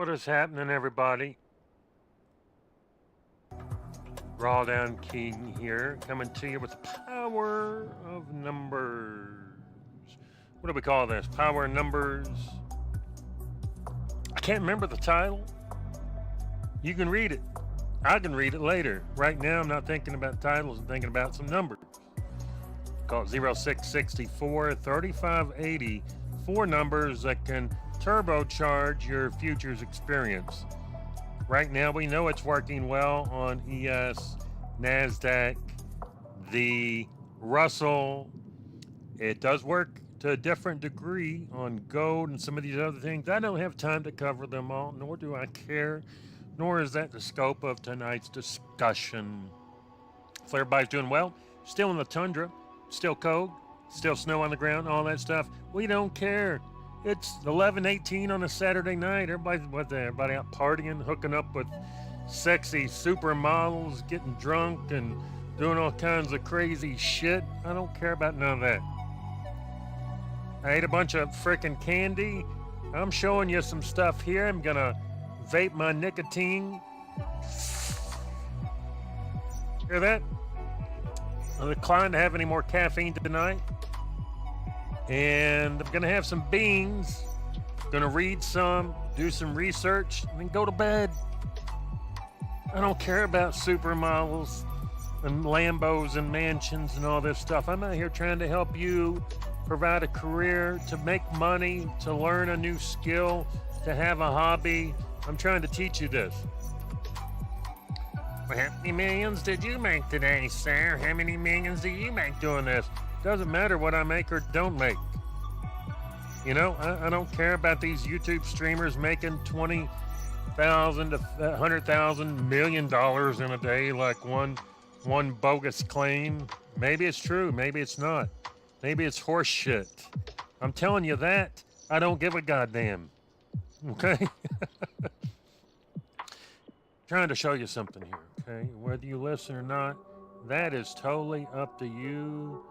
What is happening, everybody? Raw Down King here, coming to you with the power of numbers. What do we call this? Power of numbers. I can't remember the title. You can read it. I can read it later. Right now, I'm not thinking about titles. I'm thinking about some numbers. Call it 0664 3580. Four numbers that can turbocharge your futures experience. Right now, we know it's working well on ES, NASDAQ, the Russell. It does work to a different degree on gold and some of these other things. I don't have time to cover them all, nor do I care, nor is that the scope of tonight's discussion. So everybody's doing well. Still in the tundra, still cold, still snow on the ground, all that stuff. We don't care. It's 11:18 on a Saturday night. Everybody out partying, hooking up with sexy supermodels, getting drunk and doing all kinds of crazy shit. I don't care about none of that. I ate a bunch of frickin' candy. I'm showing you some stuff here. I'm gonna vape my nicotine. Hear that? I decline to have any more caffeine tonight. And I'm gonna have some beans, gonna read some, do some research, and then go to bed. I don't care about supermodels and Lambos and mansions and all this stuff. I'm out here trying to help you provide a career, to make money, to learn a new skill, to have a hobby. I'm trying to teach you this. Well, how many millions did you make today, sir? How many millions do you make doing this? Doesn't matter what I make or don't make. You know, I don't care about these YouTube streamers making $20,000 to $100,000 million in a day, like one bogus claim. Maybe it's true, maybe it's not. Maybe it's horse shit. I'm telling you that. I don't give a goddamn. Okay? Trying to show you something here, okay? Whether you listen or not, that is totally up to you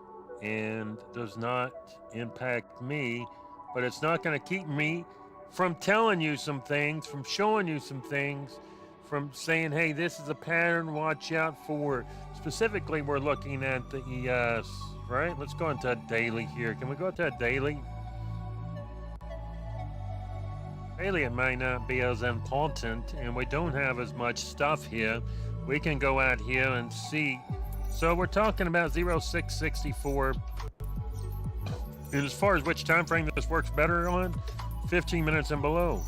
and does not impact me, but it's not going to keep me from telling you some things, from showing you some things, from saying, hey, this is a pattern, watch out for. Specifically, we're looking at the ES, right? Let's go into a daily here. Can we go into a daily? Daily, it might not be as important, and we don't have as much stuff here. We can go out here and see. So we're talking about 0664. And as far as which time frame this works better on, 15 minutes and below.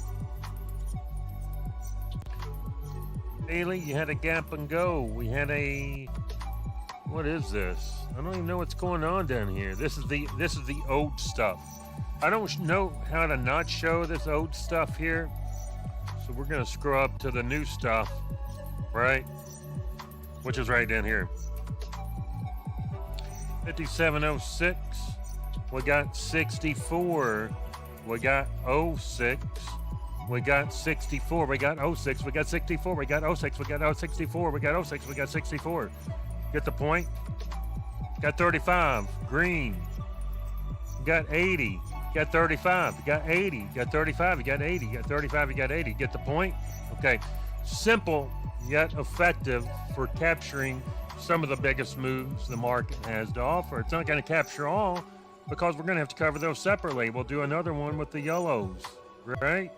Daily, you had a gap and go. We had a, what is this? I don't even know what's going on down here. This is the old stuff. I don't know how to not show this old stuff here. So we're gonna scroll up to the new stuff, right? Which is right down here. 5706. We got 64. We got 06. We got 64. We got 06. We got 64. We got 06. We got 64. We got 06. We got 64. Get the point? Got 35. Green. Got 80. Got 35. You got 80. You got 35. You got 80. You got 35. You got 80. Get the point? Okay. Simple yet effective for capturing some of the biggest moves the market has to offer. It's not going to capture all because we're going to have to cover those separately. We'll do another one with the yellows, right?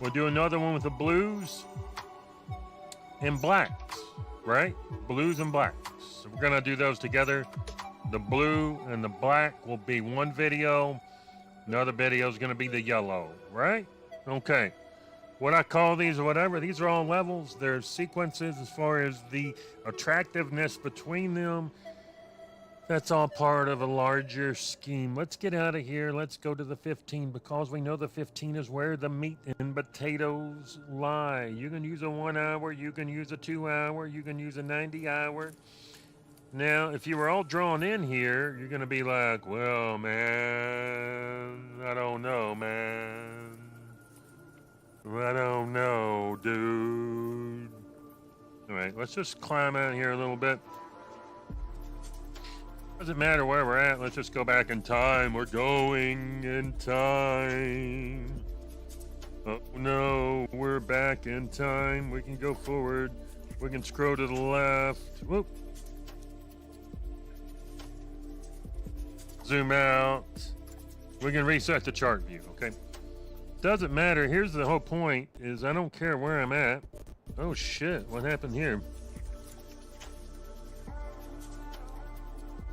We'll do another one with the blues and blacks, right? Blues and blacks. So we're going to do those together. The blue and the black will be one video. Another video is going to be the yellow, right? Okay. What I call these or whatever, these are all levels. There's sequences as far as the attractiveness between them. That's all part of a larger scheme. Let's get out of here. Let's go to the 15 because we know the 15 is where the meat and potatoes lie. You can use a 1 hour. You can use a 2 hour. You can use a 90 hour. Now, if you were all drawn in here, you're going to be like, well, man, I don't know, man. I don't know, dude. All right, let's just climb out here a little bit. Doesn't matter where we're at. Let's just go back in time. We're going in time. Oh no, we're back in time. We can go forward. We can scroll to the left. Whoop. Zoom out. We can reset the chart view, okay? Doesn't matter. Here's the whole point is I don't care where I'm at. Oh shit, what happened here?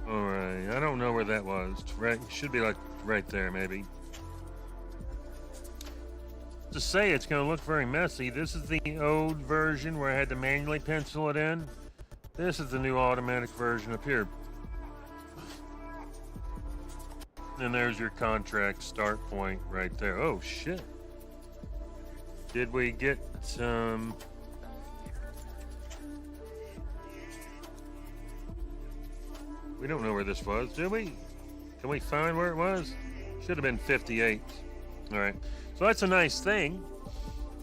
Alright, I don't know where that was. Right, should be like right there maybe. To say it's going to look very messy. This is the old version where I had to manually pencil it in. This is the new automatic version up here. And there's your contract start point right there. Oh shit. Did we get we don't know where this was, did we? Can we find where it was? Should have been 58. All right. So that's a nice thing.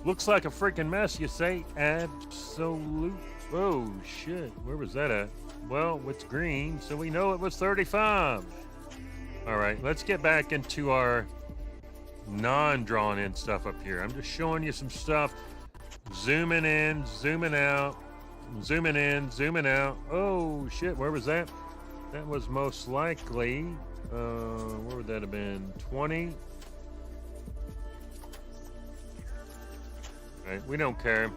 Looks like a freaking mess, you say? Absolute. Oh shit. Where was that at? Well, it's green, so we know it was 35. All right, let's get back into our non-drawn in stuff up here. I'm just showing you some stuff. Zooming in, zooming out, zooming in, zooming out. Oh shit, where was that? That was most likely, where would that have been? 20. All right, we don't care.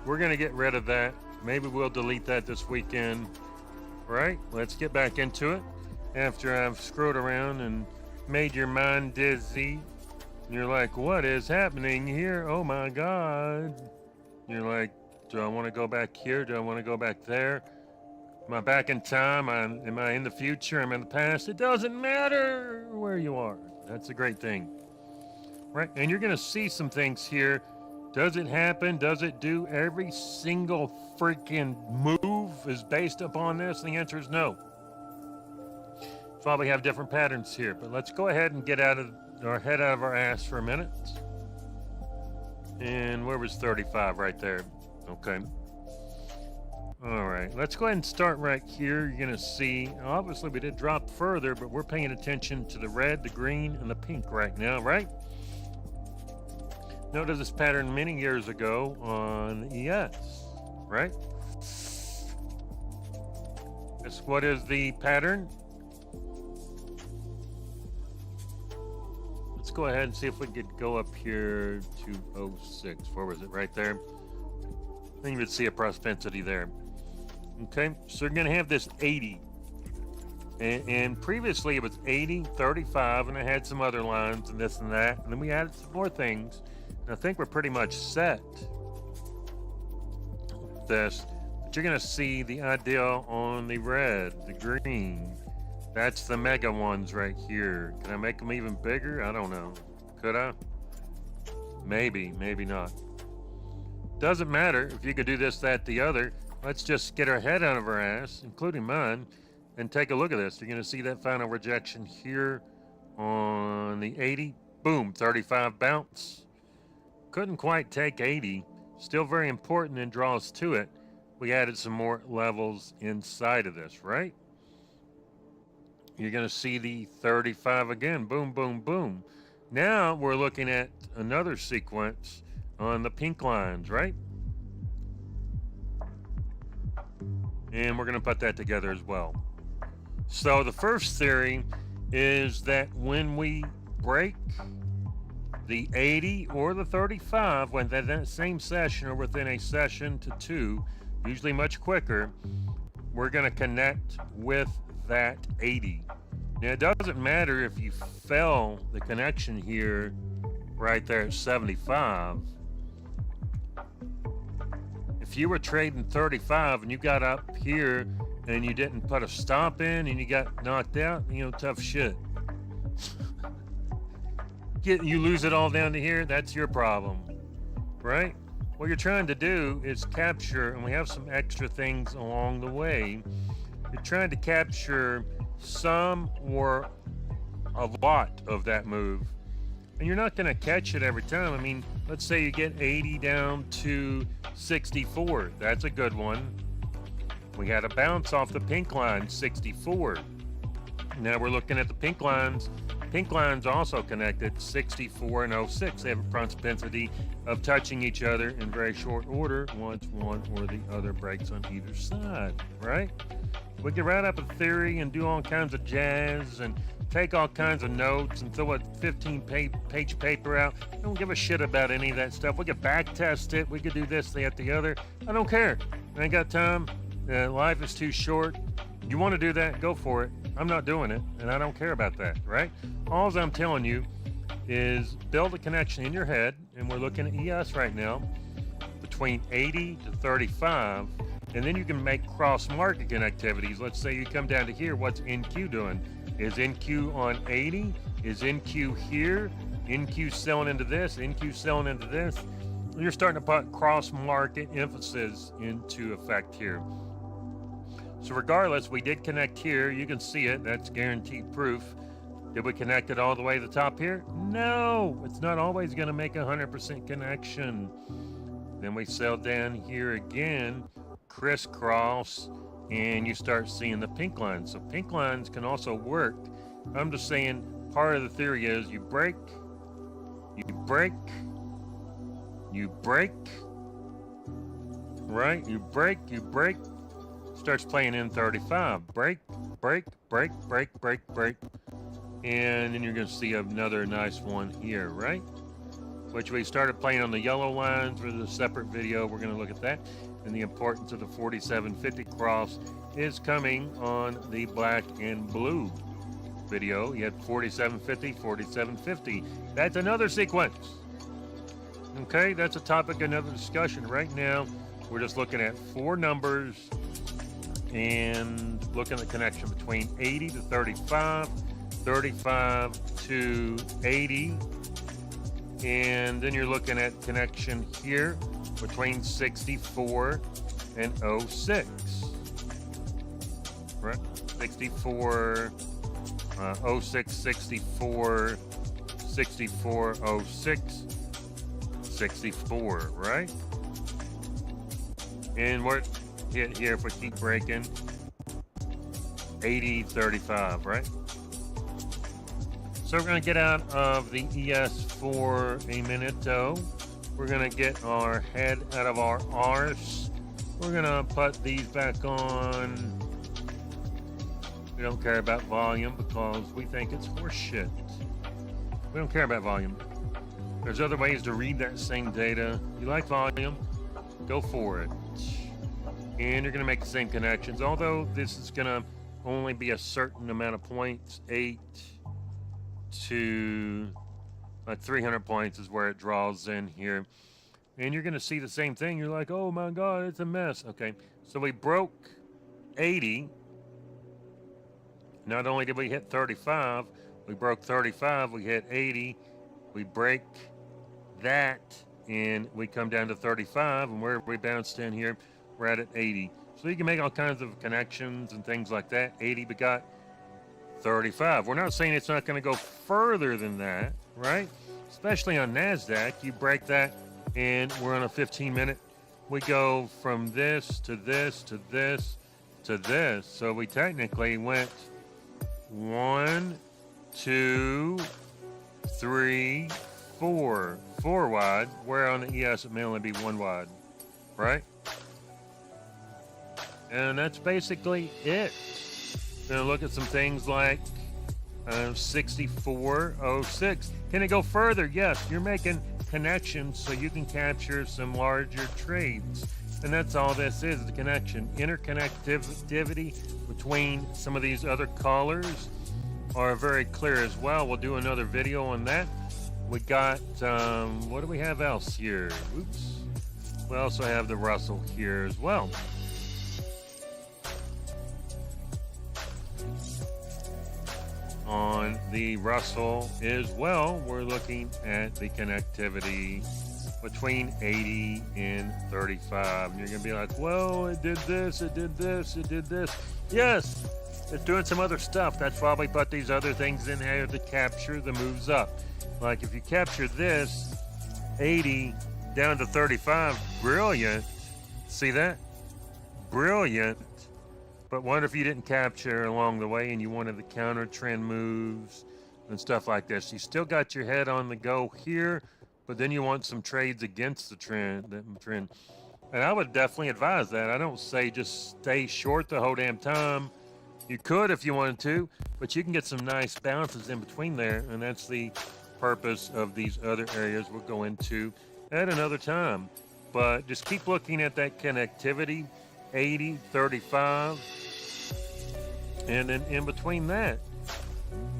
We're gonna get rid of that. Maybe we'll delete that this weekend. All right, let's get back into it. After I've scrolled around and made your mind dizzy, you're like, what is happening here? Oh my God. You're like, do I want to go back here? Do I want to go back there? Am I back in time? Am I in the future? Am I in the past? It doesn't matter where you are. That's a great thing. Right? And you're going to see some things here. Does it happen? Does it do? Every single freaking move is based upon this? The answer is no. Probably have different patterns here, but let's go ahead and get out of our head out of our ass for a minute. And where was 35? Right there. Okay. All right, let's go ahead and start right here. You're gonna see, obviously we did drop further, but we're paying attention to the red, the green, and the pink right now, right? Notice this pattern many years ago on ES, right? What is the pattern? Let's go ahead and see if we could go up here to 06. Where was it? Right there. I think you would see a propensity there. Okay, so you're going to have this 80. And previously it was 80, 35, and I had some other lines and this and that. And then we added some more things. And I think we're pretty much set with this. But you're going to see the idea on the red, the green. That's the mega ones right here. Can I make them even bigger? I don't know. Could I? Maybe, maybe not. Doesn't matter if you could do this, that, the other. Let's just get our head out of our ass, including mine, and take a look at this. You're going to see that final rejection here on the 80. Boom, 35 bounce. Couldn't quite take 80. Still very important and draws to it. We added some more levels inside of this, right? You're going to see the 35 again. Boom, boom, boom. Now we're looking at another sequence on the pink lines, right? And we're going to put that together as well. So the first theory is that when we break the 80 or the 35, when that same session or within a session to two, usually much quicker, we're going to connect with that 80. Now it doesn't matter if you fell the connection here right there at 75. If you were trading 35 and you got up here and you didn't put a stop in and you got knocked out, you know, tough shit. You lose it all down to here, that's your problem, right? What you're trying to do is capture, and we have some extra things along the way. You're trying to capture some or a lot of that move. And you're not going to catch it every time. I mean, let's say you get 80 down to 64. That's a good one. We had a bounce off the pink line, 64. Now we're looking at the pink lines Pink line's also connected 64 and 06. They have a propensity of touching each other in very short order once one or the other breaks on either side, right? We can write up a theory and do all kinds of jazz and take all kinds of notes and throw a 15-page paper out. I don't give a shit about any of that stuff. We could back test it. We could do this, that, the other. I don't care. I ain't got time. Life is too short. You want to do that, go for it. I'm not doing it, and I don't care about that, right? All I'm telling you is build a connection in your head, and we're looking at ES right now, between 80 to 35, and then you can make cross-market connectivities. Let's say you come down to here, what's NQ doing? Is NQ on 80? Is NQ here? NQ selling into this? NQ selling into this? You're starting to put cross-market emphasis into effect here. So regardless, we did connect here. You can see it. That's guaranteed proof. Did we connect it all the way to the top here? No, it's not always going to make a 100% connection. Then we sell down here again, crisscross, and you start seeing the pink lines. So pink lines can also work. I'm just saying part of the theory is you break, you break, you break, right? You break, you break. Starts playing in 35. Break, break, break, break, break, break. And then you're going to see another nice one here, right? Which we started playing on the yellow lines for the separate video. We're going to look at that. And the importance of the 4750 cross is coming on the black and blue video. You had 4750, 4750. That's another sequence. Okay, that's a topic, another discussion. Right now, we're just looking at four numbers and looking at the connection between 80 to 35, 35 to 80, and then you're looking at connection here between 64 and 06, right? 64, 06, 64, 64, 06, 64, right? And we're hit here if we keep breaking 80, 35, right? So we're going to get out of the ES for a minute, though. We're going to get our head out of our arse. We're going to put these back on. We don't care about volume because we think it's horseshit. We don't care about volume. There's other ways to read that same data. You like volume? Go for it. And you're going to make the same connections, although this is going to only be a certain amount of points. 8 to like 300 points is where it draws in here. And you're going to see the same thing. You're like, oh my God, it's a mess. Okay, so we broke 80. Not only did we hit 35, we broke 35, we hit 80. We break that, and we come down to 35, and where we bounced in here, we're at 80. So you can make all kinds of connections and things like that. 80 begot 35. We're not saying it's not going to go further than that, right? Especially on NASDAQ, you break that, and we're on a 15-minute. We go from this to this to this to this. So we technically went 1, 2, 3, 4. 4 wide, where on the ES it may only be 1 wide, right? And that's basically it. Gonna look at some things like 6406. Can it go further? Yes, you're making connections so you can capture some larger trades. And that's all this is, the connection. Interconnectivity between some of these other colors are very clear as well. We'll do another video on that. We got, what do we have else here? Oops. We also have the Russell here as well. On the Russell as well, we're looking at the connectivity between 80 and 35. And you're going to be like, well, it did this, it did this, it did this. Yes, it's doing some other stuff. That's why we put these other things in here to capture the moves up. Like if you capture this 80 down to 35, brilliant. See that? Brilliant. But what if you didn't capture along the way and you wanted the counter trend moves? and stuff like this. You still got your head on the go here, but then you want some trades against the trend. And I would definitely advise that. I don't say just stay short the whole damn time. You could if you wanted to, but you can get some nice bounces in between there, and that's the purpose of these other areas we'll go into at another time. But just keep looking at that connectivity, 80, 35, and then in between that,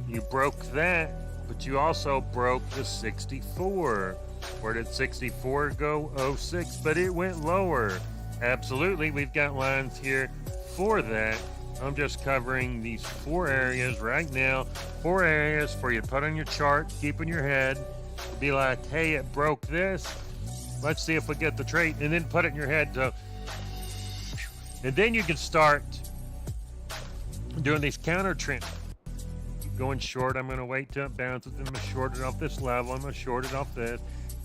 you broke that, but you also broke the 64. Where did 64 go? 06, but it went lower. Absolutely, we've got lines here for that. I'm just covering these 4 areas right now. 4 areas for you to put on your chart, keep in your head. Be like, hey, it broke this. Let's see if we get the trade, and then put it in your head. And then you can start doing these counter trends. Going short, I'm going to wait till it bounces. I'm going to short it off this level. I'm going to short it off this.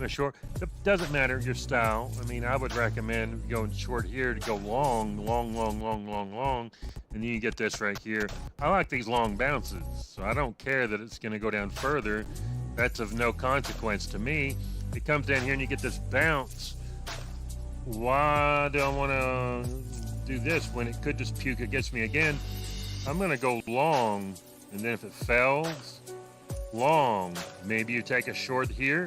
Short. It doesn't matter your style. I mean, I would recommend going short here to go long, and then you get this right here. I like these long bounces, so I don't care that it's going to go down further. That's of no consequence to me. It comes down here and you get this bounce. Why do I want to do this when it could just puke against me again? I'm going to go long, and then if it fails, long. Maybe you take a short here.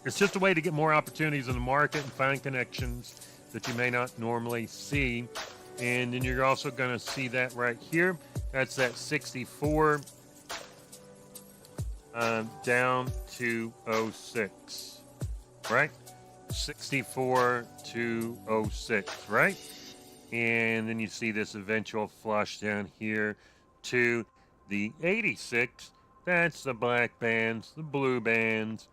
It's just a way to get more opportunities in the market and find connections that you may not normally see. And then you're also going to see that right here. That's that 64 down to 06, right? 64 to 06, right? And then you see this eventual flush down here to the 86. That's the black bands, the blue bands,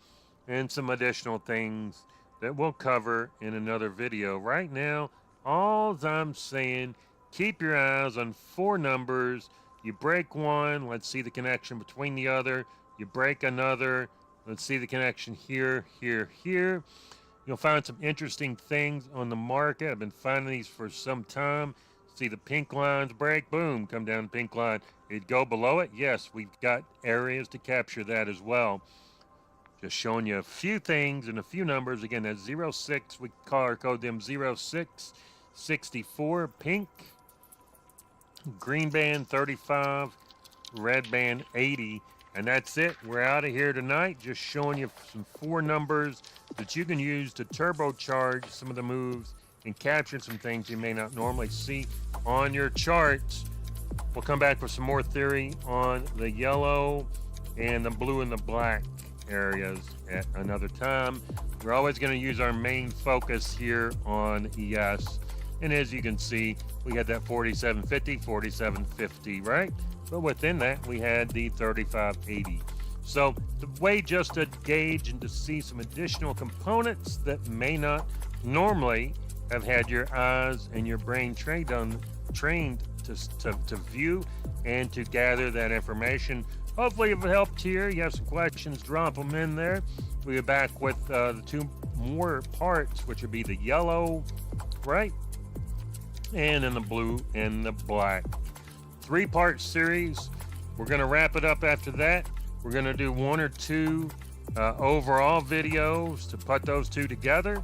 and some additional things that we'll cover in another video. Right now, all I'm saying, keep your eyes on 4 numbers. You break one, let's see the connection between the other. You break another, let's see the connection here, here, here. You'll find some interesting things on the market. I've been finding these for some time. See the pink lines break, boom, come down the pink line. It'd go below it. Yes, we've got areas to capture that as well. Just showing you a few things and a few numbers. Again, that's 06. We color code them 06, 64, pink, green band 35, red band 80. And that's it. We're out of here tonight. Just showing you some 4 numbers that you can use to turbocharge some of the moves and capture some things you may not normally see on your charts. We'll come back with some more theory on the yellow and the blue and the black areas at another time. We're always going to use our main focus here on ES, and as you can see, we had that 4750, 4750, right? But within that, we had the 3580. So the way just to gauge and to see some additional components that may not normally have had your eyes and your brain trained to view and to gather that information. Hopefully it helped here. You have some questions, drop them in there. We'll be back with the 2 more parts, which would be the yellow, right? And then the blue and the black. 3-part series. We're going to wrap it up after that. We're going to do 1 or 2 overall videos to put those 2 together.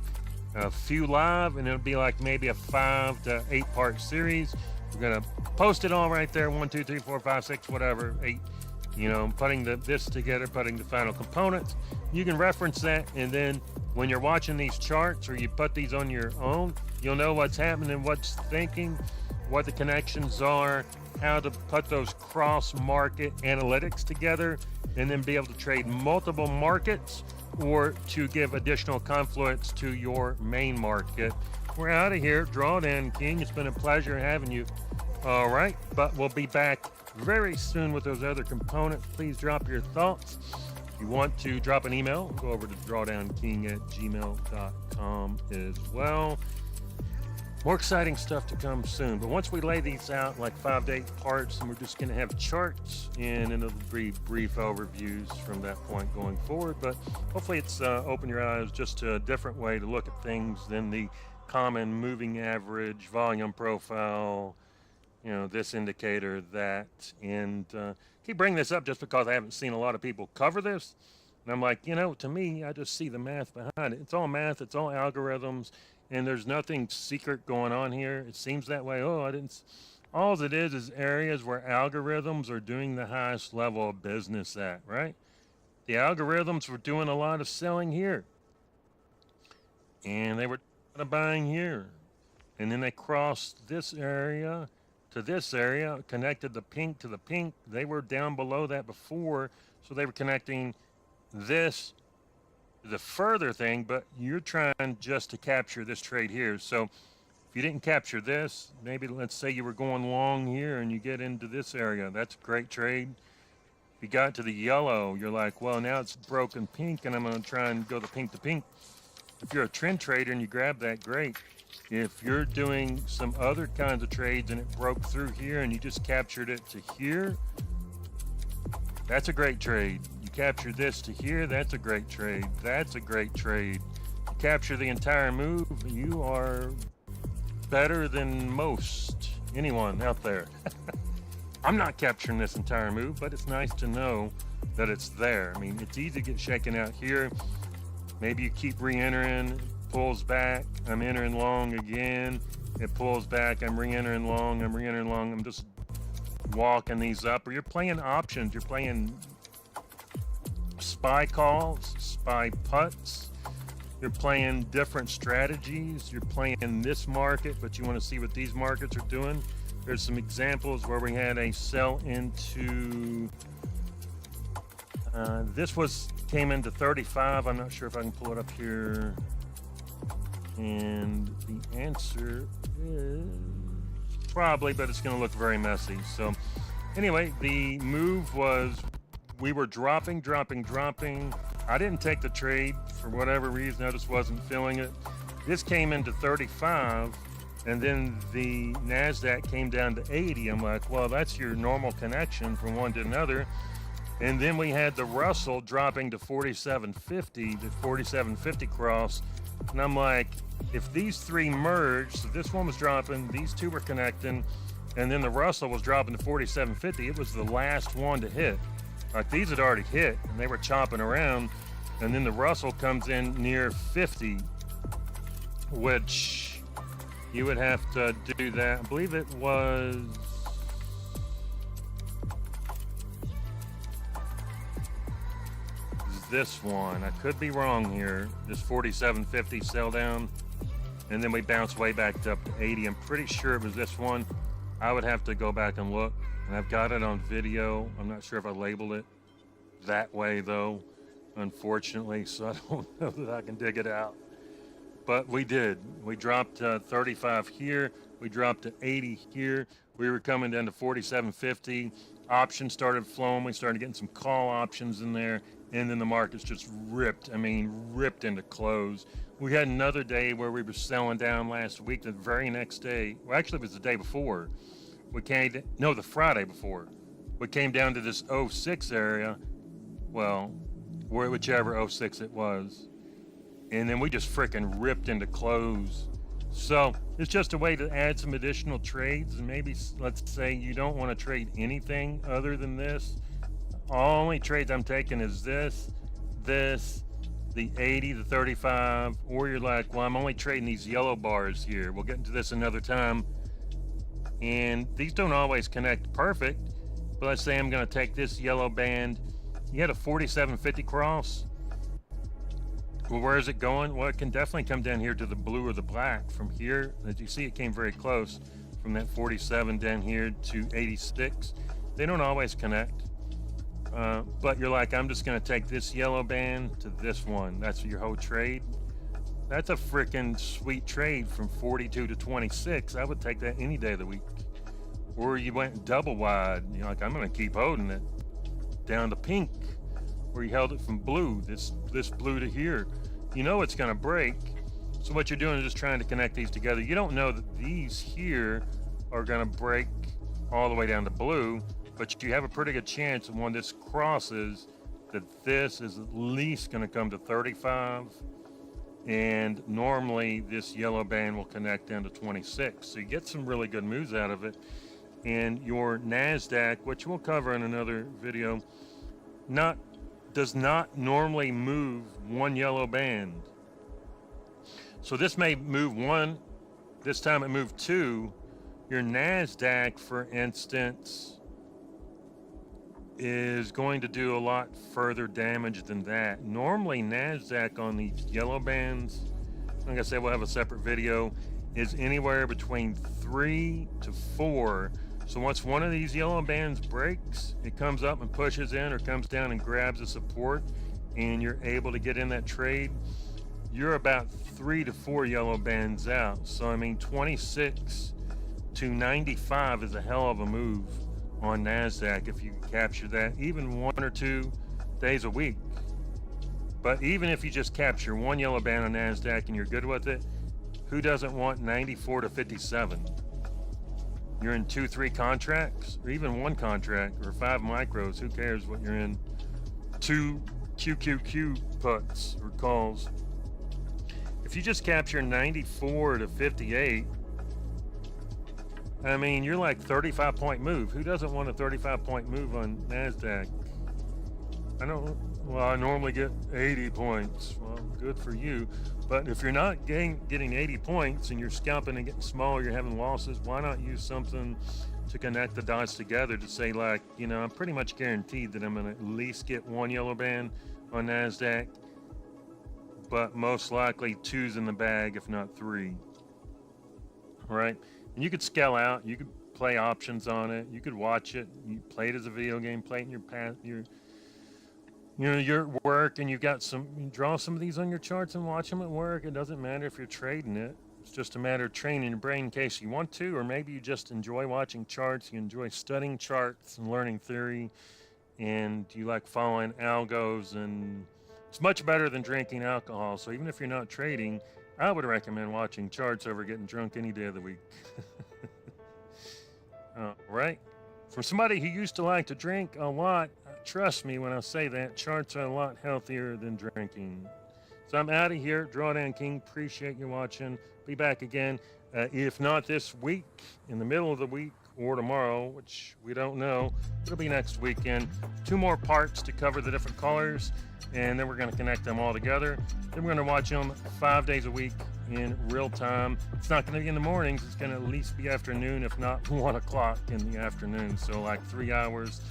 A few live, and it'll be like maybe a 5 to 8 part series. We're going to post it all right there. 1, 2, 3, 4, 5, 6, whatever, 8. You know, putting this together, putting the final components. You can reference that, and then when you're watching these charts or you put these on your own, you'll know what's happening, what's thinking, what the connections are, how to put those cross-market analytics together, and then be able to trade multiple markets or to give additional confluence to your main market. We're out of here. Drawdown King. It's been a pleasure having you. All right, but we'll be back very soon with those other components. Please drop your thoughts. If you want to drop an email, go over to drawdownking@gmail.com as well. More exciting stuff to come soon. But once we lay these out like 5 to 8 parts, and we're just going to have charts and it'll be brief overviews from that point going forward. But hopefully it's opened your eyes just to a different way to look at things than the common moving average, volume profile, you know, this indicator, that. And keep bringing this up just because I haven't seen a lot of people cover this. And I'm like, you know, to me, I just see the math behind it. It's all math, it's all algorithms, and there's nothing secret going on here. It seems that way. Oh, I didn't. All it is areas where algorithms are doing the highest level of business at, right? The algorithms were doing a lot of selling here, and they were buying here. And then they crossed this area to this area, connected the pink to the pink. They were down below that before, so they were connecting this the further thing, but you're trying just to capture this trade here. So if you didn't capture this, maybe let's say you were going long here and you get into this area. That's a great trade. If you got to the yellow, you're like, well, now it's broken pink and I'm going to try and go the pink to pink. If you're a trend trader and you grab that, great. If you're doing some other kinds of trades and it broke through here and you just captured it to here, that's a great trade. You capture this to here, that's a great trade. That's a great trade. You capture the entire move, you are better than most anyone out there. I'm not capturing this entire move, but it's nice to know that it's there. I mean, it's easy to get shaken out here. Maybe you keep re-entering, pulls back, I'm entering long again, it pulls back, I'm re-entering long, I'm just walking these up. Or you're playing options, you're playing spy calls, spy putts, you're playing different strategies, you're playing this market, but you want to see what these markets are doing. There's some examples where we had a sell into, this came into 35. I'm not sure if I can pull it up here. And the answer is probably, but it's going to look very messy. So anyway, the move was we were dropping. I didn't take the trade for whatever reason. I just wasn't feeling it. This came into 35, and then the NASDAQ came down to 80. I'm like, well, that's your normal connection from one to another. And then we had the Russell dropping to 4750, the 4750 cross. And I'm like, if these three merged, so this one was dropping, these two were connecting, and then the Russell was dropping to 4750, it was the last one to hit. Like, these had already hit, and they were chopping around, and then the Russell comes in near 50, which you would have to do that. I believe it was... this one. I could be wrong here. This 4750 sell down, and then we bounce way back up to 80. I'm pretty sure it was this one. I would have to go back and look, and I've got it on video. I'm not sure if I labeled it that way though, unfortunately, so I don't know that I can dig it out. But we did. We dropped 35 here. We dropped to 80 here. We were coming down to 4750. Options started flowing. We started getting some call options in there. And then the markets just ripped into close. We had another day where we were selling down last week. The very next day, well, actually it was the day before. The Friday before. We came down to this 06 area. Well, whichever 06 it was. And then we just freaking ripped into close. So it's just a way to add some additional trades. And maybe, let's say you don't want to trade anything other than this. Only trades I'm taking is this, the 80, the 35, or you're like, well, I'm only trading these yellow bars here. We'll get into this another time. And these don't always connect perfect, but let's say I'm going to take this yellow band. You had a 4750 cross. Well, where is it going? Well, it can definitely come down here to the blue or the black. From here, as you see, it came very close from that 47 down here to 86. They don't always connect. But you're like, I'm just going to take this yellow band to this one. That's your whole trade. That's a freaking sweet trade from 42 to 26. I would take that any day of the week. Or you went double wide. You're like, I'm going to keep holding it down to pink, where you held it from blue, this blue to here. You know it's going to break. So what you're doing is just trying to connect these together. You don't know that these here are going to break all the way down to blue. But you have a pretty good chance that when this crosses, that this is at least going to come to 35. And normally this yellow band will connect down to 26. So you get some really good moves out of it. and your NASDAQ, which we'll cover in another video, does not normally move one yellow band. So this may move one, this time it moved two. Your NASDAQ, for instance, is going to do a lot further damage than that. Normally NASDAQ on these yellow bands, like I said, we'll have a separate video, is anywhere between 3 to 4. So once one of these yellow bands breaks, it comes up and pushes in or comes down and grabs a support, and you're able to get in that trade. You're about 3 to 4 yellow bands out. So I mean 26 to 95 is a hell of a move on NASDAQ if you capture that, even 1 or 2 days a week. But even if you just capture one yellow band on NASDAQ and you're good with it, who doesn't want 94 to 57? You're in 2-3 contracts, or even 1 contract, or 5 micros. Who cares what you're in? 2 QQQ puts or calls. If you just capture 94 to 58, I mean, you're like 35-point move. Who doesn't want a 35-point move on NASDAQ? I normally get 80 points. Well, good for you. But if you're not getting 80 points and you're scalping and getting smaller, you're having losses, why not use something to connect the dots together to say, like, you know, I'm pretty much guaranteed that I'm going to at least get 1 yellow band on NASDAQ, but most likely 2's in the bag, if not 3. All right? And you could scale out, you could play options on it, you could watch it, you play it as a video game, play it in your work, and you've got you draw some of these on your charts and watch them at work. It doesn't matter if you're trading it. It's just a matter of training your brain in case you want to, or maybe you just enjoy watching charts, you enjoy studying charts and learning theory, and you like following algos, and it's much better than drinking alcohol. So even if you're not trading, I would recommend watching charts over getting drunk any day of the week. All right. For somebody who used to like to drink a lot, trust me when I say that, charts are a lot healthier than drinking. So I'm out of here. Drawdown King, appreciate you watching. Be back again, if not this week, in the middle of the week, or tomorrow, which we don't know. It'll be next weekend. 2 more parts to cover the different colors, and then we're going to connect them all together. Then we're going to watch them 5 days a week in real time. It's not going to be in the mornings. It's going to at least be afternoon, if not 1 o'clock in the afternoon. So like 3 hours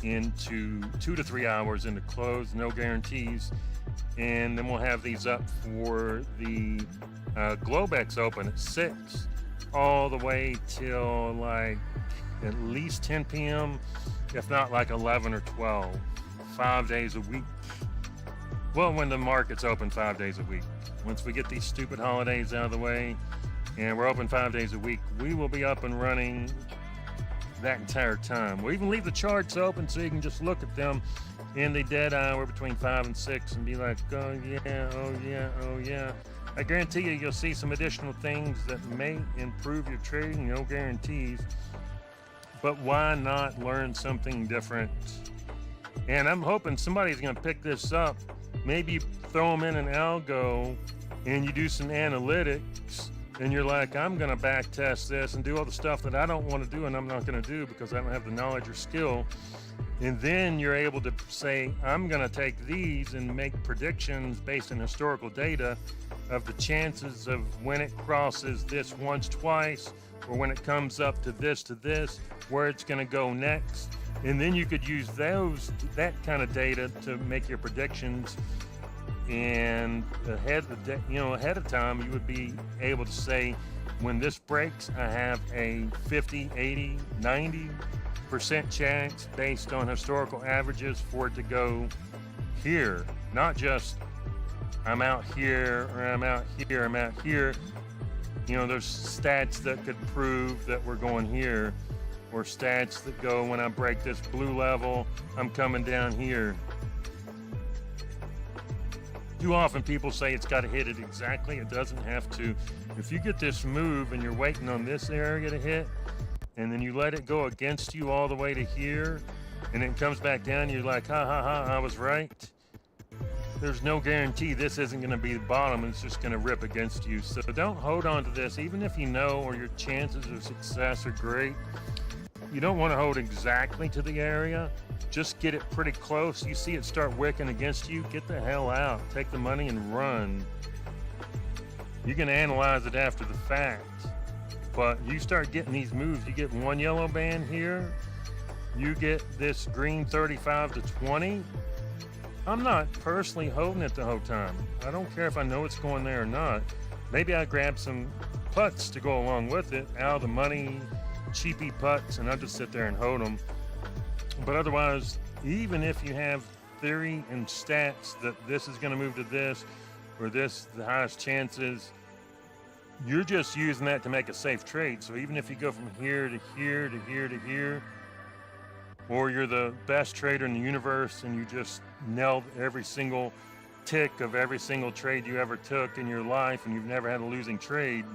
into 2 to 3 hours into close, no guarantees. And then we'll have these up for the Globex Open at 6 all the way till like at least 10 p.m. if not like 11 or 12, 5 days a week. Well, when the market's open 5 days a week. Once we get these stupid holidays out of the way and we're open 5 days a week, we will be up and running that entire time. We'll even leave the charts open so you can just look at them in the dead hour between 5 and 6 and be like, oh yeah, oh yeah, oh yeah. I guarantee you'll see some additional things that may improve your trading. No guarantees, but why not learn something different? And I'm hoping somebody's going to pick this up. Maybe you throw them in an algo and you do some analytics and you're like, I'm going to back test this and do all the stuff that I don't want to do and I'm not going to do because I don't have the knowledge or skill. And then you're able to say, I'm going to take these and make predictions based on historical data of the chances of when it crosses this once, twice, or when it comes up to this, where it's going to go next. And then you could use that kind of data to make your predictions. And ahead of time, you would be able to say, when this breaks, I have a 50, 80, 90% chance based on historical averages for it to go here, not just I'm out here or I'm out here, I'm out here. You know, there's stats that could prove that we're going here, or stats that go when I break this blue level, I'm coming down here. Too often people say it's got to hit it exactly. It doesn't have to. If you get this move and you're waiting on this area to hit, and then you let it go against you all the way to here, and it comes back down, you're like, ha ha ha, I was right. there's no guarantee this isn't going to be the bottom and it's just going to rip against you. So don't hold on to this, even if you know or your chances of success are great. You don't want to hold exactly to the area. Just get it pretty close. You see it start wicking against you, get the hell out. Take the money and run. You can analyze it after the fact. But you start getting these moves. You get one yellow band here. You get this green 35 to 20. I'm not personally holding it the whole time. I don't care if I know it's going there or not. Maybe I grab some putts to go along with it, out of the money, cheapy putts, and I'll just sit there and hold them. But otherwise, even if you have theory and stats that this is going to move to this, or this, the highest chances, you're just using that to make a safe trade. So even if you go from here to here to here to here, or you're the best trader in the universe and you just nailed every single tick of every single trade you ever took in your life and you've never had a losing trade,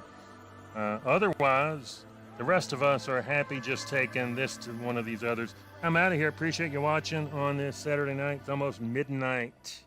otherwise, the rest of us are happy just taking this to one of these others. I'm out of here. Appreciate you watching on this Saturday night. It's almost midnight.